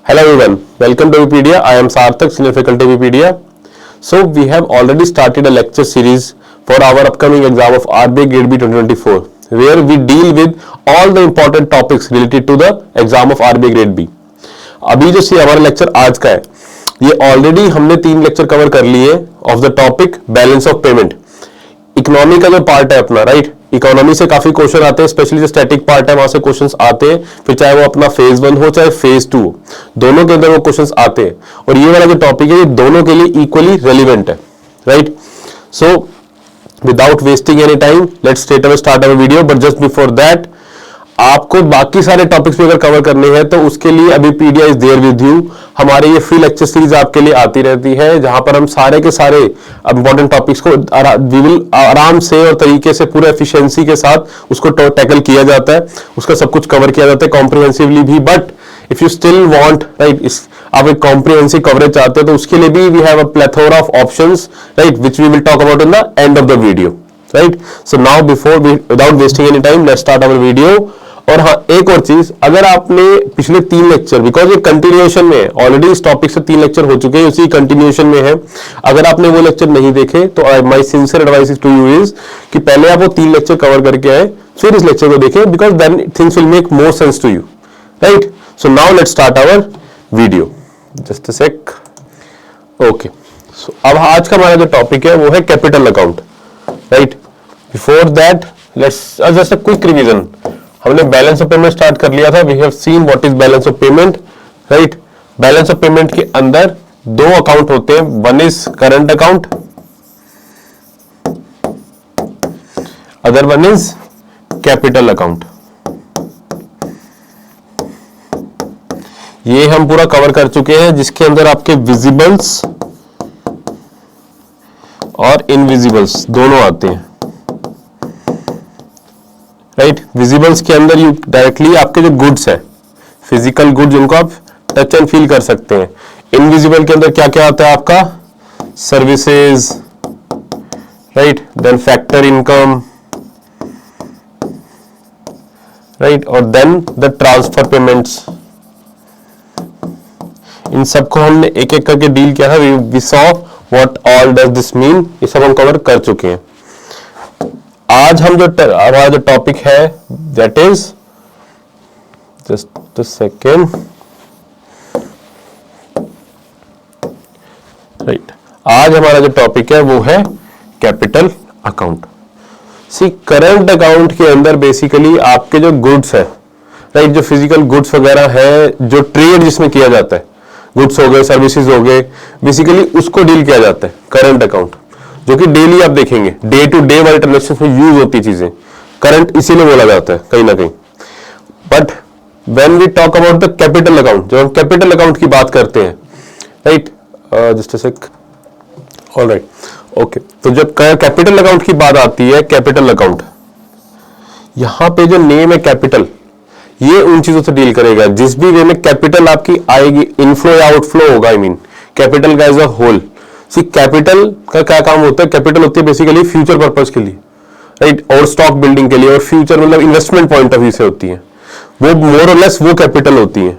Hello everyone, welcome to Wikipedia. I am Sarthak, senior faculty Wikipedia. So we have already started a lecture series for our upcoming exam of RBI Grade B 2024, where we deal with all the important topics related to the exam of RBI Grade B. अभी जो हमारा lecture आज का है, ये already हमने 3 lecture cover कर लिए of the topic balance of payment. Economy का जो पार्ट है अपना, राइट, इकोनॉमी से काफी क्वेश्चन आते हैं, स्पेशली जो स्टैटिक पार्ट है वहां से क्वेश्चंस आते हैं, फिर चाहे वो अपना फेज 1 हो चाहे फेज 2 हो, दोनों के अंदर वो क्वेश्चंस आते हैं. और ये वाला जो टॉपिक है ये दोनों के लिए इक्वली रेलिवेंट है, right. So without wasting any time let's straight away start our video. But just before that आपको बाकी सारे टॉपिक्स भी अगर कवर करने हैं तो उसके लिए अभी पीडिया इज देयर विद यू. हमारे ये फ्री लेक्चर सीरीज आपके लिए आती रहती है, जहां पर हम सारे के सारे इंपॉर्टेंट टॉपिक्स को वी विल आराम से और तरीके से पूरे एफिशिएंसी के साथ उसको टैकल किया जाता है, उसका सब कुछ कवर किया जाता है कॉम्प्रिहेंसिवली भी. But if you still want, right, आप एक कॉम्प्रिहेंसिव कवरेज चाहते हो तो उसके लिए भी we have a plethora of options, right, which we will talk about in the end of the video, right. So now without wasting any time let's start our video. और हाँ, एक और चीज, अगर आपने पिछले 3 लेक्चर, बिकॉज ये continuation में है, ऑलरेडी इस टॉपिक से 3 लेक्चर हो चुके हैं, उसी कंटिन्यूएशन में है, अगर आपने वो लेक्चर नहीं देखे तो my sincere advice to you is कि पहले आप वो 3 लेक्चर कवर करके आए, फिर इस लेक्चर को देखें, because then things will make more sense to you, right. So now let's start our video. Just a sec. Okay, so अब आज का हमारा जो टॉपिक है वो है capital account, right. Before that let's just a quick revision. हमने balance of payment start कर लिया था. We have seen what is balance of payment, right. Balance of payment के अंदर 2 अकाउंट होते हैं. One is current account, other one is capital account. ये हम पूरा कवर कर चुके हैं, जिसके अंदर आपके विजिबल्स और इनविजिबल्स दोनों आते हैं, राइट. विजिबल्स के अंदर यू डायरेक्टली आपके जो गुड्स है, फिजिकल गुड्स, जिनको आप टच एंड फील कर सकते हैं. इनविजिबल के अंदर क्या क्या आता है आपका, services, right, then factor income, right, और देन द ट्रांसफर पेमेंट्स. इन सबको हमने एक एक करके डील किया था. We saw what all does this mean. ये सब हम कवर कर चुके हैं. आज हम हमारा जो टॉपिक है that is, just a second, right, आज हमारा जो टॉपिक है वो है कैपिटल अकाउंट. सी, करंट अकाउंट के अंदर बेसिकली आपके जो गुड्स है, राइट, जो फिजिकल गुड्स वगैरह है, जो ट्रेड जिसमें किया जाता है, गुड्स हो गए, सर्विसेज हो गए, बेसिकली उसको डील किया जाता है करंट अकाउंट, जो कि डेली आप देखेंगे, डे टू डे वाले ट्रांजेक्शन में यूज होती चीजें करंट इसीलिए बोला जाता है कहीं ना कहीं. But when we talk about the capital account, जब हम कैपिटल अकाउंट की बात करते हैं, right, just a sec, alright, okay. तो जब कैपिटल अकाउंट की बात आती है, कैपिटल अकाउंट, यहां पे जो नेम है कैपिटल, ये उन चीजों से डील करेगा जिस भी वे में कैपिटल आपकी आएगी, इनफ्लो या आउटफ्लो होगा. आई मीन कैपिटल का as a whole. See, capital का क्या काम होता है, कैपिटल होती है बेसिकली फ्यूचर पर्पस के लिए, राइट, और स्टॉक बिल्डिंग के लिए, और फ्यूचर मतलब इन्वेस्टमेंट पॉइंट ऑफ व्यू से होती है वो, मोर और लेस वो कैपिटल होती है,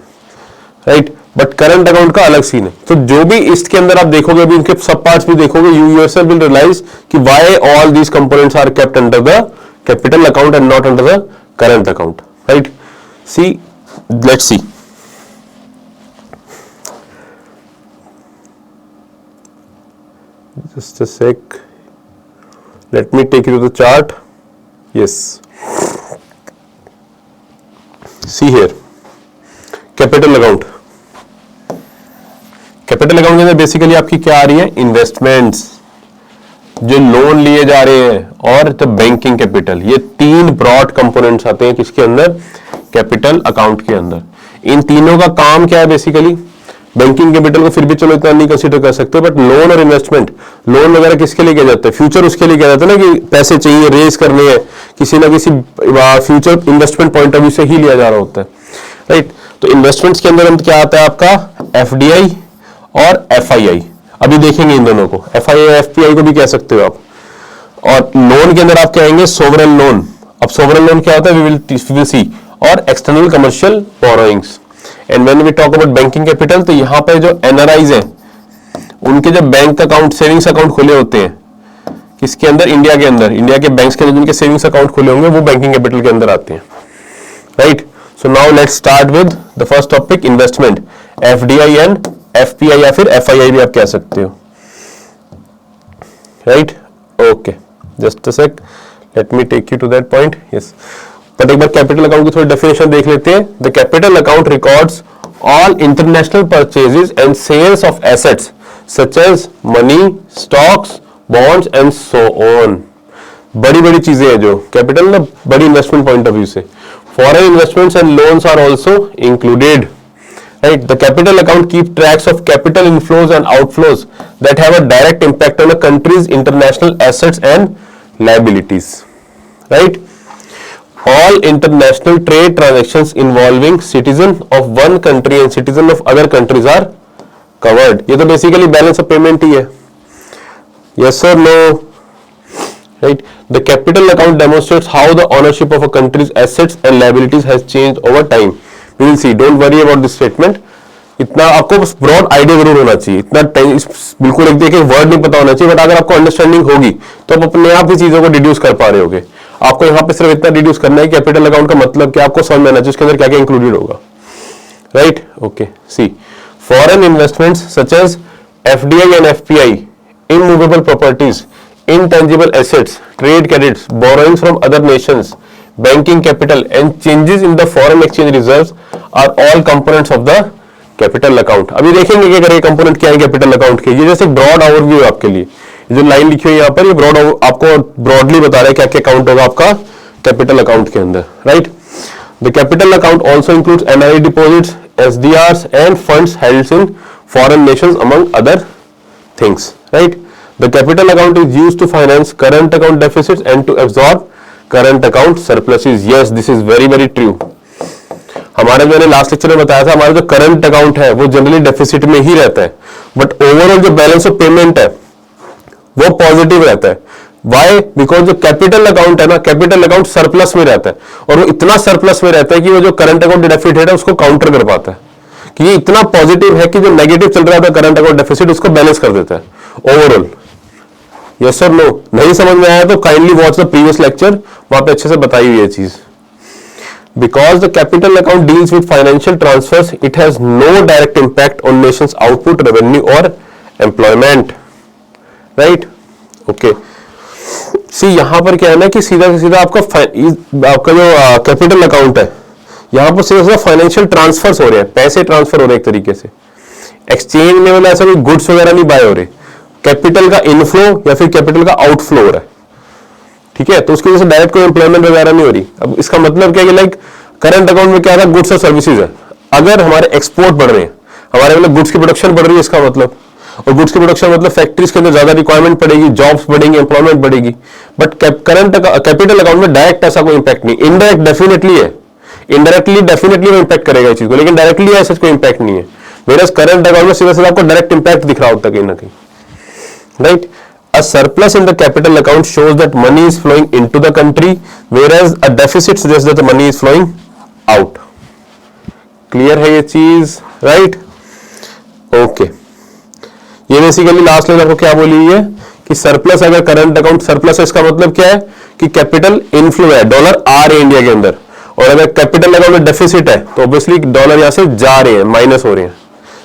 राइट. बट करंट अकाउंट का अलग सीन है. तो जो भी इसके अंदर आप देखोगे, अभी इनके सब पार्ट्स भी देखोगे, यू योरसेल्फ विल रियलाइज कि why all these components are kept under the capital account and not under the current account, right. See, let's see. Just a sec. Let me take you to the chart. Yes. See here. Capital account. Capital account के अंदर basically आपकी क्या आ रही है, investments, जो loan लिए जा रहे हैं, और द बैंकिंग कैपिटल. ये 3 ब्रॉड कंपोनेंट्स आते हैं किसके अंदर, कैपिटल अकाउंट के अंदर. इन तीनों का काम क्या है बेसिकली, बैंकिंग कैपिटल को फिर भी चलो इतना नहीं कंसीडर कर सकते, बट लोन और इन्वेस्टमेंट, लोन वगैरह किसके लिए किया जाता है, फ्यूचर उसके लिए किया जाता है ना, कि पैसे चाहिए, रेज करने हैं, किसी ना किसी future investment point of view से ही लिया जा रहा होता है, राइट. तो इन्वेस्टमेंट्स के अंदर हम क्या आता है आपका, एफडीआई और एफआईआई. अभी देखेंगे इन दोनों को, एफआईआई एफपीआई को भी कह सकते हो आप. और लोन के अंदर आप कहेंगे सोवरेन लोन. अब सोवरेन लोन क्या होता है, वी विल सी. और external commercial borrowings. And when we talk about banking capital, तो यहाँ पे जो एनआरआईज है उनके जो बैंक अकाउंट, सेविंग्स अकाउंट खुले होते हैं किसके अंदर, इंडिया के अंदर, इंडिया के बैंक्स के अंदर जिनके सेविंग्स अकाउंट खुले होंगे वो बैंकिंग कैपिटल के अंदर आते हैं, right. So now let's start with the first topic, investment, FDI and FPI या फिर एफआईआई भी आप कह सकते हो, right. Okay, just a sec, let me take you to that point. Yes, but एक बार कैपिटल अकाउंट की थोड़ी डेफिनेशन देख लेते हैं। The capital account records all international purchases and sales of assets such as money, stocks, bonds and so on. बड़ी बड़ी चीजें हैं जो कैपिटल ना, बड़ी इन्वेस्टमेंट पॉइंट ऑफ व्यू से। Foreign investments and loans are also included, right? The capital account keeps tracks of capital inflows and outflows that have a direct impact on a country's international assets and liabilities, right? All international trade transactions involving citizen of one country and citizen of other countries are covered. ये तो basically balance of payment ही है, yes or no, right? The capital account demonstrates how the ownership of a country's assets and liabilities has changed over time. We will see, don't worry about this statement. इतना आपको बस broad idea जरूर होना चाहिए, इतना बिल्कुल एक देखिए वर्ड नहीं पता होना चाहिए, बट अगर आपको अंडरस्टैंडिंग होगी तो आप अपने आप ही चीजों को डिड्यूस कर पा रहे होगे। आपको यहाँ पे सिर्फ इतना डिड्यूस करना है कि कैपिटल अकाउंट का मतलब क्या, आपको समझ में आना चाहिए उसके अंदर क्या क्या इंक्लूडेड होगा, right. Okay, see, foreign investments such as FDI and FPI, immovable properties, intangible assets, trade credits, borrowings from other nations, banking capital and changes in the foreign exchange reserves are all components of the capital account. अभी देखेंगे कि अगर ये component क्या है capital account के, ये जैसे ब्रॉड ओवरव्यू है आपके लिए, जो लाइन लिखी हुई है यहाँ पर, ये ब्रॉड आपको ब्रॉडली बता रहा है क्या क्या अकाउंट होगा आपका कैपिटल अकाउंट के अंदर, right. The capital account also includes NRI deposits, SDRs and funds held in foreign nations among other things, right. The capital account is used to finance current account deficits and to absorb current account surpluses. Yes, this is very very true. हमारे मैंने last lecture में बताया था, हमारा जो current account है वो generally deficit में ही रहता है, बट ओवरऑल जो बैलेंस ऑफ पेमेंट है वो पॉजिटिव रहता है। Why? Because जो कैपिटल अकाउंट है ना, कैपिटल अकाउंट सरप्लस में रहता है, और वो इतना सरप्लस में रहता है कि वो जो करंट अकाउंट डेफिसिट है उसको काउंटर कर पाता है, कि ये इतना पॉजिटिव है कि जो नेगेटिव चल रहा था करंट अकाउंट डेफिसिट उसको बैलेंस कर देता है ओवरऑल। यस और नो? नहीं समझ में आया तो kindly watch the previous lecture, वहां पे अच्छे से बताई हुई है चीज। Because the capital account deals with financial transfers, it has no direct impact on nations output, revenue और एम्प्लॉयमेंट, राइट। ओके, सी यहां पर क्या है ना कि सीधा सीधा आपका जो कैपिटल अकाउंट है, यहां पर सीधा सीधा फाइनेंशियल ट्रांसफर्स हो रहे हैं, पैसे ट्रांसफर हो रहे हैं एक तरीके से। एक्सचेंज में मतलब ऐसा कोई गुड्स वगैरह नहीं बाय हो रहे, कैपिटल का इनफ्लो या फिर कैपिटल का आउटफ्लो हो रहा है, ठीक है। तो उसकी वजह से डायरेक्ट कोई एम्प्लॉयमेंट वगैरह नहीं हो रही। अब इसका मतलब क्या है कि लाइक करंट अकाउंट में क्या था, गुड्स और सर्विसेज है। अगर हमारे एक्सपोर्ट बढ़ रहे हैं, हमारे मतलब गुड्स की प्रोडक्शन बढ़ रही है इसका मतलब, और गुड्स की प्रोडक्शन मतलब फैक्ट्रीज के अंदर ज्यादा रिक्वायरमेंट पड़ेगी, जॉब्स बढ़ेंगी, एम्प्लॉयमेंट बढ़ेगी। बट करंट कैपिटल अकाउंट में डायरेक्ट ऐसा कोई इंपैक्ट नहीं, इनडायरेक्ट डेफिनेटली है, इनडायरेक्टली डेफिनेटली वो इंपैक्ट करेगा इस चीज को, लेकिन डायरेक्टली ऐसा कोई इंपैक्ट नहीं है। मेरा करंट अकाउंट में सीधा सीधा आपको डायरेक्ट इंपैक्ट दिख रहा होता है कहीं ना कहीं, right? A surplus in the capital account shows that money is flowing into the country, whereas a deficit suggests that the money is flowing out. Clear है ये चीज, right? Okay. ये बेसिकली लास्ट में आपको क्या बोली है कि सरप्लस, अगर करंट अकाउंट सरप्लस है, इसका मतलब क्या है कि कैपिटल इनफ्लो है, डॉलर आ रहे हैं इंडिया के अंदर, और अगर कैपिटल अकाउंट में डेफिसिट है तो ऑब्वियसली डॉलर यहां से जा रहे हैं, माइनस हो रहे हैं,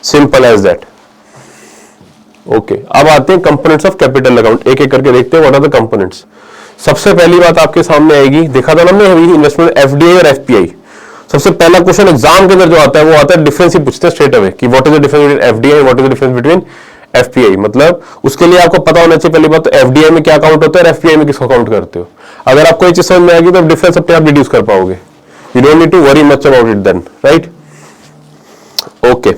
सिंपल एज दैट। ओके, अब आते हैं कंपोनेंट्स ऑफ कैपिटल अकाउंट, एक एक करके देखते हैं व्हाट आर द कंपोनेंट्स। सबसे पहली बात आपके सामने आएगी, देखा था हमने इन्वेस्टमेंट एफडीआई और एफपीआई। सबसे पहला क्वेश्चन एग्जाम के अंदर जो आता है वो आता है डिफरेंस ही पूछते हैं स्ट्रेट अवे कि what is the difference between FDI, what is the difference between FPI. मतलब उसके लिए आपको पता होना चाहिए पहली बात तो एफडीआई में क्या काउंट होता है और एफपीआई में किसको काउंट करते हो। अगर आपको ये चीज समझ में आएगी तो डिफरेंस अपने आप रिड्यूस कर पाओगे, you don't need to worry much about it then, right. Okay,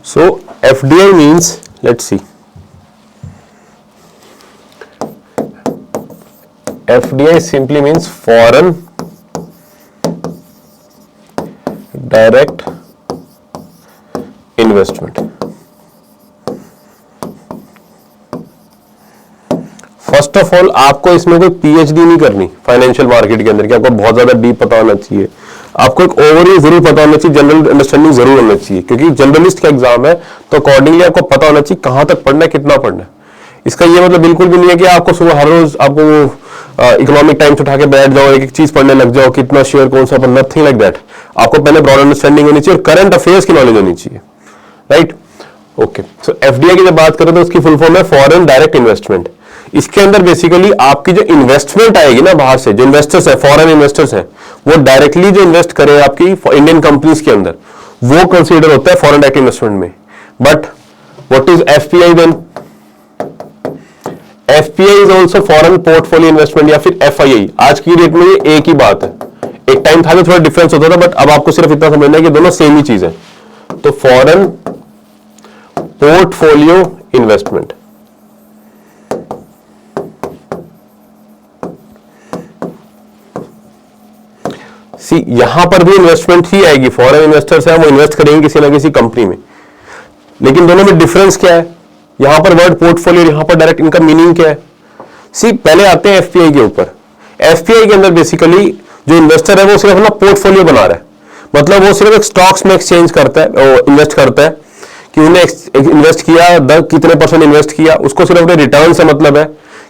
so FDI means, let's see, FDI simply means foreign direct investment। First of all आपको इसमें कोई पीएचडी नहीं करनी फाइनेंशियल मार्केट के अंदर कि आपको बहुत ज्यादा डीप पता होना चाहिए। आपको एक ओवरव्यू जरूर पता होना चाहिए, जनरल अंडरस्टैंडिंग जरूर होना चाहिए, क्योंकि जर्नलिस्ट का एग्जाम है तो अकॉर्डिंगली आपको पता होना चाहिए कहां तक पढ़ना है, कितना पढ़ना है। इसका ये मतलब बिल्कुल भी नहीं है कि आपको सुबह हर रोज आपको इकोनॉमिक टाइम्स उठा के बैठ जाओ, एक एक चीज पढ़ने लग जाओ, कितना शेयर कौन सा, नथिंग लाइक दैट। आपको पहले ब्रॉड अंडरस्टैंडिंग होनी चाहिए और करंट अफेयर्स की नॉलेज होनी चाहिए, राइट। ओके, सो एफडीआई की जब बात करें तो उसकी फुल फॉर्म है फॉरेन डायरेक्ट इन्वेस्टमेंट। इसके अंदर बेसिकली आपकी जो इन्वेस्टमेंट आएगी ना बाहर से, जो इन्वेस्टर्स है, फॉरेन इन्वेस्टर्स हैं, वो डायरेक्टली जो इन्वेस्ट करे आपकी इंडियन कंपनीज के अंदर, वो कंसीडर होता है फॉरेन डायरेक्ट इन्वेस्टमेंट में। But what is FPI then? FPI is also foreign portfolio investment या फिर एफआईआई। आज की डेट में ये एक ही बात है, एक टाइम था तो थोड़ा डिफरेंस होता था, बट अब आपको सिर्फ इतना समझना है कि दोनों सेम ही चीज है। तो फॉरेन पोर्टफोलियो इन्वेस्टमेंट, सी यहां पर भी इन्वेस्टमेंट ही आएगी, फॉरेन इन्वेस्टर्स है वो इन्वेस्ट करेंगे किसी ना किसी कंपनी में, लेकिन दोनों में डिफरेंस क्या है? यहां पर वर्ड पोर्टफोलियो, यहां पर डायरेक्ट इनका मीनिंग क्या है? सी पहले आते हैं एफपीआई के ऊपर। एफपीआई के अंदर बेसिकली जो इन्वेस्टर है वो सिर्फ अपना पोर्टफोलियो बना रहा है, मतलब वो सिर्फ एक स्टॉक्स में एक्सचेंज करता है, इन्वेस्ट करता है कि उन्हें इन्वेस्ट किया, कितने परसेंट इन्वेस्ट किया, उसको सिर्फ अपने रिटर्न से मतलब है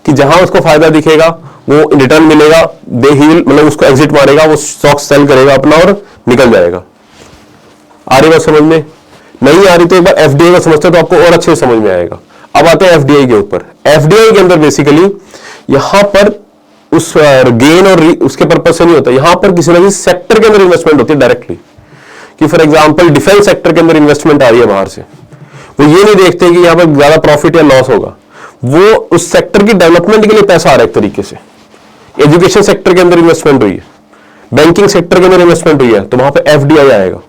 कि जहां उसको फायदा दिखेगा वो रिटर्न मिलेगा, दे ही मतलब उसको एग्जिट मारेगा, वो स्टॉक सेल करेगा अपना और निकल जाएगा। आ रही बात समझ में? नहीं आ रही तो एक बार एफडीआई का समझते तो आपको और अच्छे से समझ में आएगा। अब आते हैं एफडीआई के ऊपर। एफडीआई के अंदर बेसिकली यहां पर उस गेन और उसके पर्पज से नहीं होता, यहां पर किसी ना किसी सेक्टर के अंदर इन्वेस्टमेंट होती है डायरेक्टली, कि फॉर एग्जांपल डिफेंस सेक्टर के अंदर इन्वेस्टमेंट आ रही है बाहर से। वो ये नहीं देखते कि यहां पर ज्यादा प्रॉफिट या लॉस होगा, वो उस सेक्टर की डेवलपमेंट के लिए पैसा आ रहा है एक तरीके से। एजुकेशन सेक्टर के अंदर इन्वेस्टमेंट हुई है, बैंकिंग सेक्टर के अंदर इन्वेस्टमेंट हुई है, तो वहां पर एफडीआई आएगा।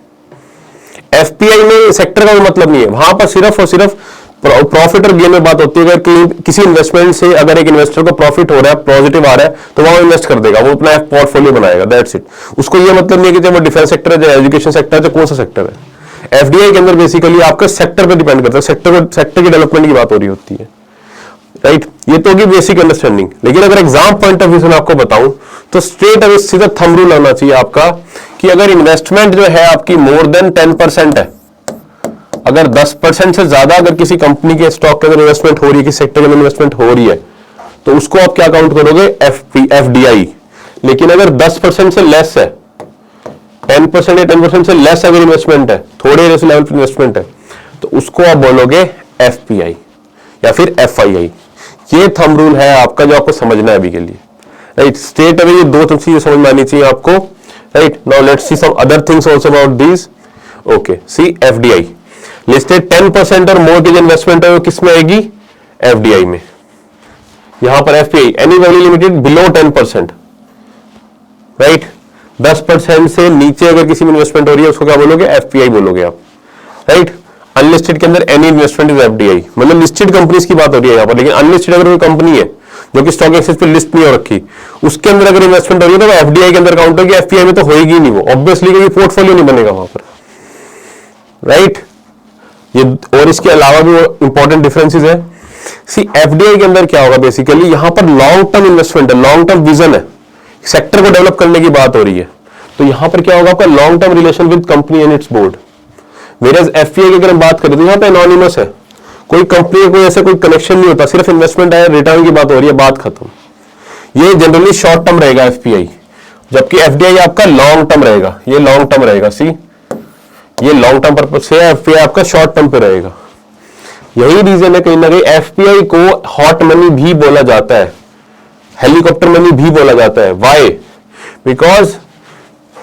एफपीआई में सेक्टर का भी मतलब नहीं है, वहां पर सिर्फ और सिर्फ प्रॉफिट और गेन में बात होती है। अगर किसी इन्वेस्टमेंट से अगर एक इन्वेस्टर को प्रॉफिट हो रहा है, पॉजिटिव आ रहा है, तो वहां इन्वेस्ट कर देगा, वो अपना पोर्टफोलियो बनाएगा, दैट्स इट। उसको ये मतलब नहीं है कि वो डिफेंस सेक्टर है, जो एजुकेशन सेक्टर है, जो कौन सा सेक्टर है। एफडीआई के अंदर बेसिकली आपका सेक्टर पर डिपेंड करता है, सेक्टर की डेवलपमेंट की बात हो रही होती है, राइट। ये तो होगी बेसिक अंडरस्टैंडिंग। लेकिन अगर एग्जाम पॉइंट ऑफ व्यू से मैं आपको बताऊं तो स्ट्रेट अवे सीधा थंब रूल आना चाहिए आपका कि अगर इन्वेस्टमेंट जो है आपकी मोर देन 10% है, अगर 10% से ज्यादा अगर किसी कंपनी के स्टॉक के अंदर इन्वेस्टमेंट हो रही है, किसी सेक्टर के अंदर इन्वेस्टमेंट हो रही है, तो उसको आप क्या काउंट करोगे? एफडीआई। लेकिन अगर 10% से लेस है, 10% या 10% से लेस अगर इन्वेस्टमेंट है, थोड़े लेवल पर इन्वेस्टमेंट है, तो उसको आप बोलोगे एफपीआई या फिर एफआईआई। ये थंब रूल है आपका जो आपको समझना है अभी के लिए, राइट। स्ट्रेट अवे ये दो चीजें समझ में आनी चाहिए आपको, right. Now let's see some other things also about this. Okay, see FDI listed 10% और मोर की जो इन्वेस्टमेंट है वो किसमें आएगी? एफडीआई में। यहां पर FPI any value limited below 10%, right. 10% से नीचे अगर किसी में इन्वेस्टमेंट हो रही है उसको क्या बोलोगे? एफपीआई बोलोगे आप, राइट। अनलिस्टेड के अंदर एनी इन्वेस्टमेंट इज एफडीआई, मतलब लिस्टेड कंपनीज की बात हो रही है यहां पर। लेकिन अनलिस्टेड अगर कोई कंपनी है जो कि स्टॉक एक्सचेंज पे लिस्ट नहीं हो रखी, उसके अंदर अगर इन्वेस्टमेंट हो रही है तो वो एफडीआई के अंदर काउंट होगी, एफपीआई में तो होगी नहीं वो, ऑब्वियसली, क्योंकि पोर्टफोलियो नहीं बनेगा वहां पर, राइट। ये और इसके अलावा भी इंपॉर्टेंट डिफरेंसेस है। सी एफडीआई के अंदर क्या होगा बेसिकली, यहां पर लॉन्ग टर्म इन्वेस्टमेंट है, लॉन्ग टर्म विजन है, सेक्टर को डेवलप करने की बात हो रही है, तो यहां पर क्या होगा आपका? Long term relation with company and it's board. Whereas FPI की अगर हम बात करें तो यहां पे एनोनिमस है, कोई कंपनी का कोई ऐसा कोई कनेक्शन नहीं होता, सिर्फ इन्वेस्टमेंट है, रिटर्न की बात हो रही है, बात खत्म। ये जनरली शॉर्ट टर्म रहेगा एफपीआई, जबकि एफडीआई आपका लॉन्ग टर्म रहेगा, ये लॉन्ग टर्म रहेगा। सी ये लॉन्ग टर्म पर्पज से एफपीआई आपका शॉर्ट टर्म पे रहेगा। यही रीजन है कहीं ना कहीं एफपीआई को हॉट मनी भी बोला जाता है, हेलीकॉप्टर मनी भी बोला जाता है। व्हाई? बिकॉज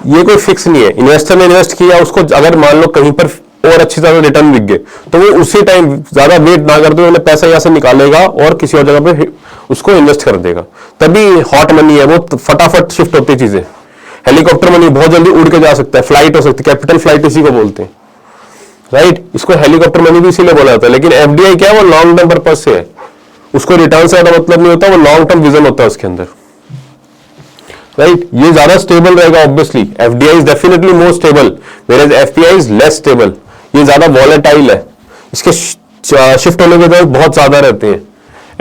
ये कोई फिक्स नहीं है, इन्वेस्टर ने इन्वेस्ट किया, उसको अगर मान लो कहीं पर और अच्छी तरह रिटर्न दिख गए तो वो उसी टाइम ज्यादा वेट ना करते हुए पैसा यहां से निकालेगा और किसी और जगह पे उसको इन्वेस्ट कर देगा, तभी हॉट मनी है, वो फटाफट शिफ्ट होती चीजें। हेलीकॉप्टर मनी बहुत जल्दी उड़ के जा सकता है, फ्लाइट हो सकती है, कैपिटल फ्लाइट इसी को बोलते हैं, राइट। इसको हेलीकॉप्टर मनी भी इसीलिए बोला जाता है। लेकिन एफडीआई क्या है? वो लॉन्ग टर्म पर्पज से है, उसको रिटर्न से ज्यादा मतलब नहीं होता, वो लॉन्ग टर्म विजन होता है उसके अंदर, राइट। ये ज्यादा स्टेबल रहेगा obviously, FDI is definitely more stable, whereas FPI is less stable. ये ज्यादा वॉलेटाइल है, इसके शिफ्ट होने के दर बहुत ज्यादा रहते हैं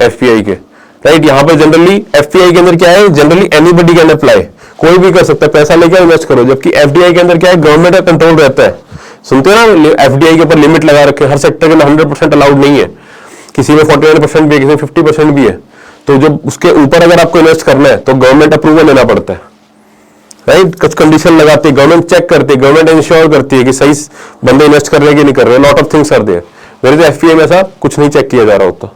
एफपीआई के, राइट। यहां पर जनरली एफपीआई के अंदर क्या है? जनरली एनीबडी कैन अप्लाई, कोई भी कर सकता है, पैसा लेके इन्वेस्ट करो। जबकि एफडीआई के अंदर क्या है, गवर्नमेंट का कंट्रोल रहता है। सुनते हो ना, एफडीआई के ऊपर लिमिट लगा रखे, हर सेक्टर के अंदर 100% अलाउड नहीं है, किसी में 49% भी है, किसी में 50% भी है। तो जब उसके ऊपर अगर आपको इन्वेस्ट करना है तो गवर्नमेंट अप्रूवल लेना पड़ता है, राइट। कुछ कंडीशन लगाती है गवर्नमेंट, चेक करती है गवर्नमेंट, इंश्योर करती है कि सही बंदे इन्वेस्ट कर रहे हैं कि नहीं कर रहे। Lot of things are there, मेरे एफपीआई में ऐसा कुछ नहीं चेक किया जा रहा होता,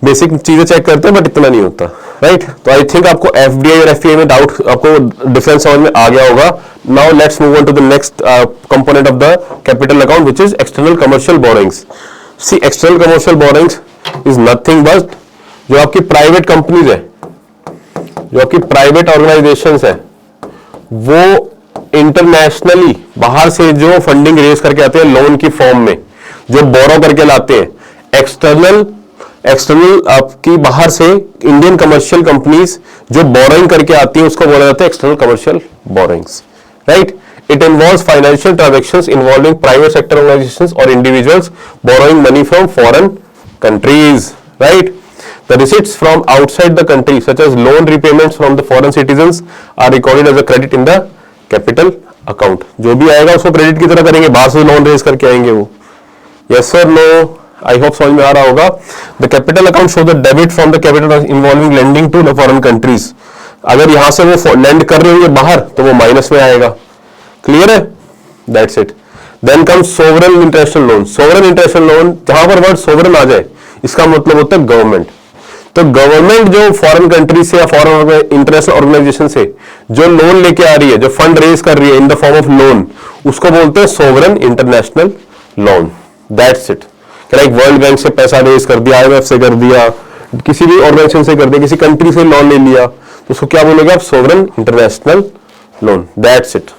बेसिक चीजें चेक करते हैं बट इतना नहीं होता, राइट। तो आई थिंक आपको एफडीआई और एफपीआई में डाउट, आपको डिफरेंस समझ में आ गया होगा। Now let's move on to the next component of the capital account which is external commercial borrowings. See external commercial borrowings is nothing but जो आपकी प्राइवेट कंपनीज है, जो आपकी प्राइवेट ऑर्गेनाइजेशंस है, वो इंटरनेशनली बाहर से जो फंडिंग रेज करके आते हैं लोन की फॉर्म में, जो बोरो करके लाते हैं, एक्सटर्नल आपकी बाहर से इंडियन कमर्शियल कंपनीज जो बोरोइंग करके आती है उसको बोला जाता है external commercial borrowings, right. It involves financial transactions involving private sector organisations और individuals borrowing money from foreign countries, right. The receipts from outside the country, such as loan repayments from the foreign citizens, are recorded as a credit in the capital account. जो भी आएगा उसको credit की तरह करेंगे, बाहर से loan raise करके आएंगे वो। Yes or no? I hope समझ में आ रहा होगा। The capital account show the debit from the capital involving lending to the foreign countries. अगर यहाँ से वो lend कर रहे होंगे बाहर तो वो माइनस में आएगा, क्लियर है? That's it. Then comes sovereign international loan. Sovereign international loan, जहां पर वर्ड sovereign आ जाए इसका मतलब होता है गवर्नमेंट। तो गवर्नमेंट जो फॉरेन कंट्री से या फॉरेन इंटरनेशनल ऑर्गेनाइजेशन से जो लोन लेके आ रही है, जो फंड रेज कर रही है in the form of loan, उसको बोलते हैं sovereign international loan. That's it. Like world bank से पैसा रेज कर दिया, आईएमएफ से कर दिया, किसी भी ऑर्गेनाइजेशन से कर दिया, किसी कंट्री से लोन ले लिया, तो उसको क्या बोलोगे आप? Sovereign international loan. That's it,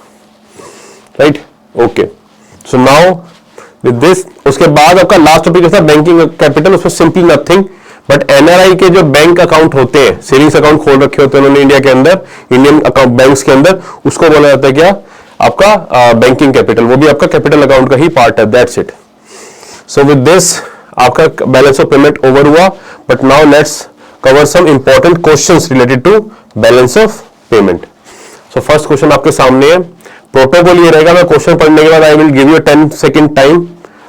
right. Okay, so now with this, उसके बाद आपका लास्ट टॉपिक जो था बैंकिंग कैपिटल, उसमें सिंपली नथिंग बट एनआरआई के जो बैंक अकाउंट होते हैं, सेविंग्स अकाउंट खोल रखे होते हैं उन्होंने इंडिया के अंदर, इंडियन अकाउंट बैंक्स के अंदर, उसको बोला जाता है क्या? आपका बैंकिंग कैपिटल। वो भी आपका कैपिटल अकाउंट का ही पार्ट है। That's it. So with this आपका बैलेंस ऑफ पेमेंट ओवर हुआ, but now let's cover some important questions related to balance of payment. So first question आपके सामने है, प्रोटोकॉल ये रहेगा, मैं क्वेश्चन पढ़ने के बाद I will give you 10 second time,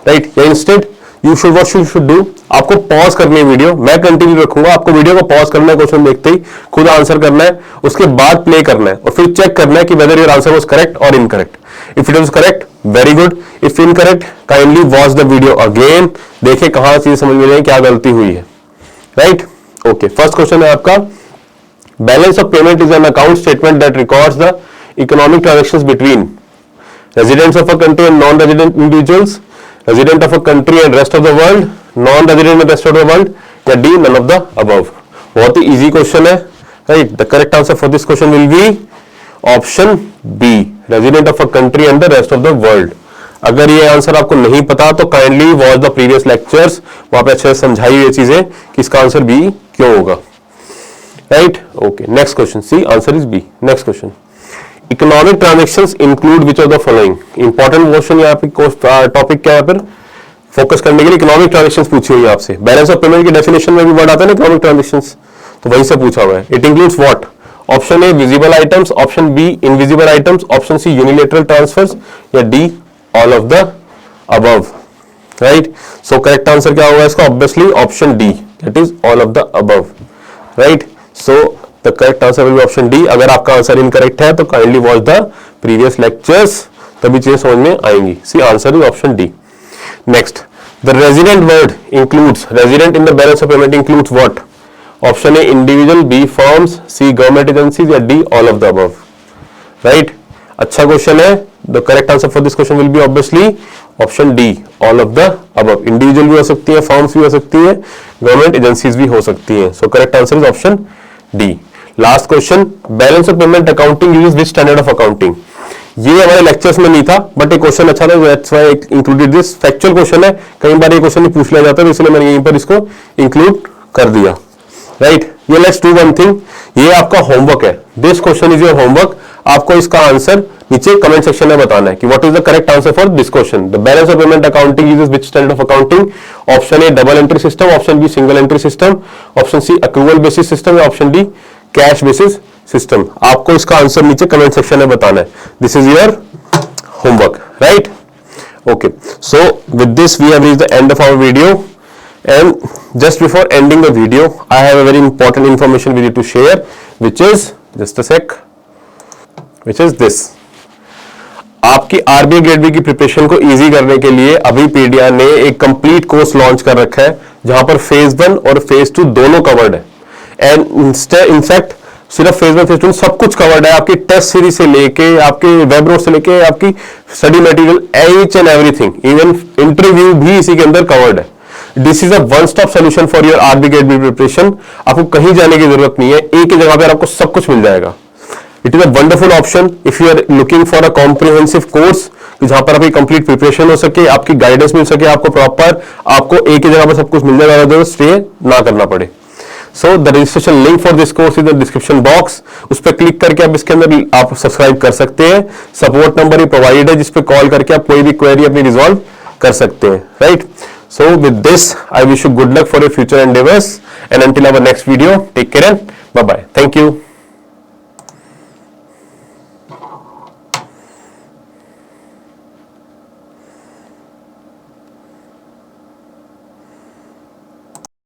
right. या instead you should what you should do, आपको पॉज करनी है वीडियो, मैं कंटिन्यू रखूंगा, आपको वीडियो को पॉज करना है, क्वेश्चन देखते ही खुद आंसर करना है, उसके बाद प्ले करना है और फिर चेक करना है कि whether your answer was correct और incorrect. If it was correct, very good. If incorrect, kindly watch the video again, देखें कहां चीज समझ में नहीं, क्या गलती हुई है, राइट। ओके, फर्स्ट क्वेश्चन है आपका, balance of payment is an account statement that records the economic transactions between residents of a country and non-resident individuals, resident of a country and rest of the world, non-resident and rest of the world, या D, none of the above। बहुत ही easy question है, right? The correct answer for this question will be option B, resident of a country and the rest of the world। अगर ये answer आपको नहीं पता तो kindly watch the previous lectures, वहां पे अच्छे से समझाई हुई चीजें कि इसका आंसर बी क्यों होगा, right. Okay, next question, see answer is B. Next question, economic transactions include which of the following. Important question यहाँ पे टॉपिक क्या है, पर फोकस करने के लिए इकोनॉमिक ट्रांजेक्शंस पूछी हुई है आपसे। बैलेंस ऑफ पेमेंट की डेफिनेशन में भी वर्ड आता है ना इकोनॉमिक ट्रांजेक्शंस, तो वहीं से पूछा हुआ है। It includes what? Option A visible items, option B invisible items, option C unilateral transfers, या D all of the above, right. So correct answer क्या होगा इसका? Obviously option D, that is all of the above, right. So the correct answer will be option D. अगर आपका answer incorrect है तो kindly watch the previous lectures, तभी चीजें समझ में आएंगी। See answer is option D. Next, the resident word includes, resident in the balance of payment includes what? Option A individual, B firms, C government agencies, या D all of the above, right. अच्छा question है। The correct answer for this question will be obviously option D, all of the above. Individual भी हो सकती है, firms भी हो सकती है, गवर्नमेंट एजेंसीज भी हो सकती है। सो correct answer is option D. Last question, balance of payment accounting uses which standard of accounting. ये हमारे लेक्चर्स में नहीं था बट एक क्वेश्चन अच्छा था, that's why included this. Factual question है, कई बार ये क्वेश्चन नहीं पूछ लिया जाता है, तो इसलिए मैंने यहीं पर इसको इंक्लूड कर दिया, राइट। ये लेट्स डू वन थिंग, ये आपका होमवर्क है, this question is your homework. आपको इसका आंसर नीचे कमेंट सेक्शन में बताना है कि what is the correct answer for this question. The balance of payment accounting uses which standard of accounting? Option A double entry system, option B single entry system, option C accrual basis system, या option D cash basis system, आपको इसका answer नीचे comment section में बताना है. This is your homework, right? Okay, so with this we have reached the end of our video, and just before ending the video I have a very important information with you to share, which is, just a sec, which is this. आपकी RBI grade B की preparation को easy करने के लिए अभी पीडिया ने एक complete course launch कर रखा है जहां पर फेज 1 और फेज 2 दोनों कवर्ड है. एंड इनफैक्ट सिर्फ फेज 1 फेज 2 सब कुछ कवर्ड है. आपकी टेस्ट सीरीज से लेके आपके वेब नोट से लेके आपकी study material, each and everything, even interview भी इसी के अंदर कवर्ड है. This is a one stop solution for your RBI grade B preparation. आपको कहीं जाने की जरूरत नहीं है, एक ही जगह पर आपको सब कुछ मिल जाएगा. It is a wonderful option if you are looking for a comprehensive course, जहां पर आपकी कंप्लीट प्रिपरेशन हो सके, आपकी गाइडेंस मिल सके, आपको प्रॉपर, आपको एक ही जगह पर सब कुछ मिल जाएगा, जो स्टे ना करना पड़े. So the registration link for this course is the description box. उस पर क्लिक करके आप इसके अंदर आप सब्सक्राइब कर सकते हैं. सपोर्ट नंबर ही प्रोवाइड है जिस पे कॉल करके आप कोई भी क्वेरी अपनी रिजॉल्व कर सकते हैं, right? So with this I wish you good luck for your future endeavours, and until our next video, take care and bye bye. Thank you.